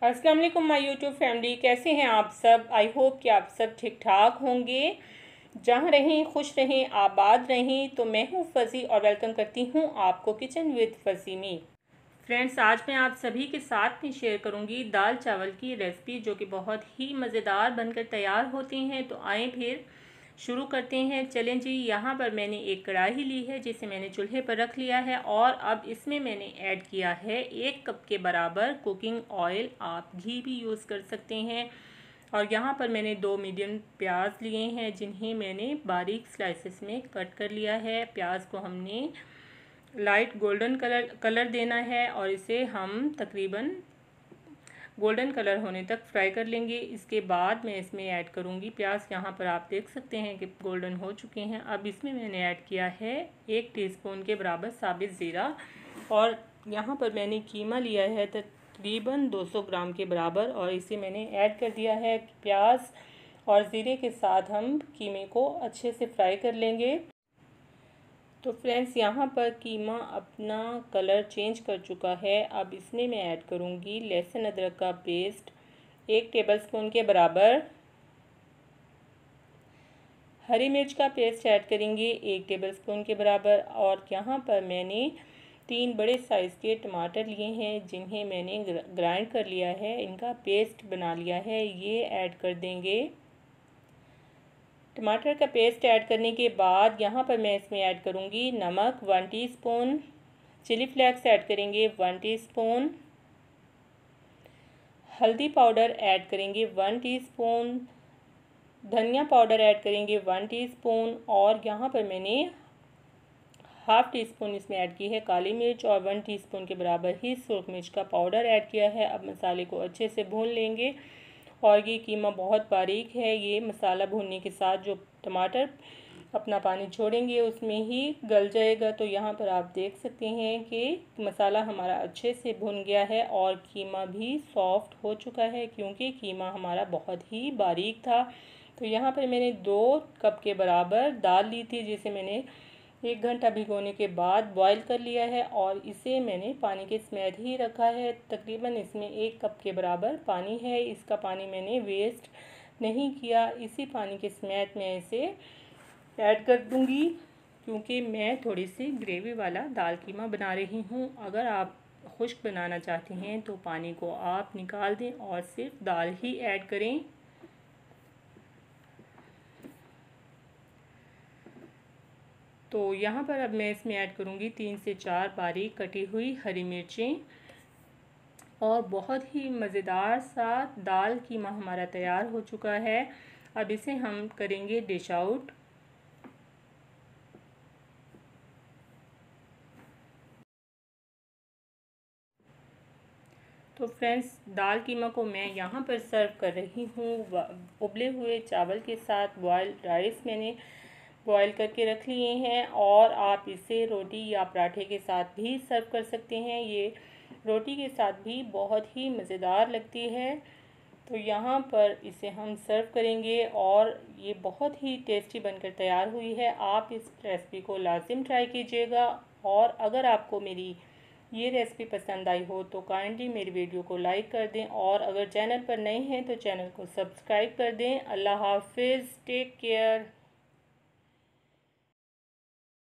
अस्सलाम वालेकुम my YouTube family, कैसे हैं आप सब। आई होप कि आप सब ठीक ठाक होंगे। जहाँ रहें खुश रहें, आबाद रहें। तो मैं हूँ फ़ज़ी और वेलकम करती हूँ आपको किचन विद फ़ज़ी में। फ्रेंड्स, आज मैं आप सभी के साथ में शेयर करूँगी दाल चावल की रेसिपी, जो कि बहुत ही मज़ेदार बनकर तैयार होती हैं। तो आएँ फिर शुरू करते हैं। चलें जी। यहाँ पर मैंने एक कढ़ाई ली है, जिसे मैंने चूल्हे पर रख लिया है और अब इसमें मैंने ऐड किया है 1 कप के बराबर कुकिंग ऑयल। आप घी भी यूज़ कर सकते हैं। और यहाँ पर मैंने 2 मीडियम प्याज लिए हैं, जिन्हें मैंने बारीक स्लाइसेस में कट कर लिया है। प्याज को हमने लाइट गोल्डन कलर देना है और इसे हम तकरीबन गोल्डन कलर होने तक फ्राई कर लेंगे। इसके बाद मैं इसमें ऐड करूँगी प्याज। यहाँ पर आप देख सकते हैं कि गोल्डन हो चुके हैं। अब इसमें मैंने ऐड किया है 1 टीस्पून के बराबर साबित ज़ीरा और यहाँ पर मैंने कीमा लिया है तकरीबन 200 ग्राम के बराबर और इसे मैंने ऐड कर दिया है। प्याज और ज़ीरे के साथ हम कीमे को अच्छे से फ्राई कर लेंगे। तो फ्रेंड्स, यहाँ पर कीमा अपना कलर चेंज कर चुका है। अब इसमें मैं ऐड करूँगी लहसुन अदरक का पेस्ट 1 टेबलस्पून के बराबर। हरी मिर्च का पेस्ट ऐड करेंगे 1 टेबलस्पून के बराबर। और यहाँ पर मैंने 3 बड़े साइज़ के टमाटर लिए हैं, जिन्हें मैंने ग्राइंड कर लिया है, इनका पेस्ट बना लिया है। ये ऐड कर देंगे। टमाटर का पेस्ट ऐड करने के बाद यहाँ पर मैं इसमें ऐड करूँगी नमक 1 टीस्पून, चिली फ्लेक्स ऐड करेंगे 1 टीस्पून, हल्दी पाउडर ऐड करेंगे 1 टीस्पून, धनिया पाउडर ऐड करेंगे 1 टीस्पून और यहाँ पर मैंने हाफ़ टीस्पून इसमें ऐड की है काली मिर्च और 1 टीस्पून के बराबर ही सूरख मिर्च का पाउडर ऐड किया है। अब मसाले को अच्छे से भून लेंगे और ये कीमा बहुत बारीक है। ये मसाला भूनने के साथ जो टमाटर अपना पानी छोड़ेंगे उसमें ही गल जाएगा। तो यहाँ पर आप देख सकते हैं कि मसाला हमारा अच्छे से भुन गया है और कीमा भी सॉफ्ट हो चुका है, क्योंकि कीमा हमारा बहुत ही बारीक था। तो यहाँ पर मैंने 2 कप के बराबर दाल ली थी, जिसे मैंने 1 घंटा भिगोने के बाद बॉईल कर लिया है और इसे मैंने पानी के समेत ही रखा है। तकरीबन इसमें 1 कप के बराबर पानी है। इसका पानी मैंने वेस्ट नहीं किया, इसी पानी के समेत मैं इसे ऐड कर दूंगी, क्योंकि मैं थोड़ी सी ग्रेवी वाला दाल कीमा बना रही हूँ। अगर आप खुश्क बनाना चाहते हैं तो पानी को आप निकाल दें और सिर्फ दाल ही ऐड करें। तो यहाँ पर अब मैं इसमें ऐड करूँगी 3 से 4 बारीक कटी हुई हरी मिर्चें और बहुत ही मज़ेदार सा दाल कीमा हमारा तैयार हो चुका है। अब इसे हम करेंगे डिश आउट। तो फ्रेंड्स, दाल कीमा को मैं यहाँ पर सर्व कर रही हूँ उबले हुए चावल के साथ। बॉयल्ड राइस मैंने बॉईल करके रख लिए हैं और आप इसे रोटी या पराठे के साथ भी सर्व कर सकते हैं। ये रोटी के साथ भी बहुत ही मज़ेदार लगती है। तो यहाँ पर इसे हम सर्व करेंगे और ये बहुत ही टेस्टी बनकर तैयार हुई है। आप इस रेसिपी को लाजिम ट्राई कीजिएगा और अगर आपको मेरी ये रेसिपी पसंद आई हो तो काइंडली मेरी वीडियो को लाइक कर दें और अगर चैनल पर नए हैं तो चैनल को सब्सक्राइब कर दें। अल्लाह हाफिज़, टेक केयर।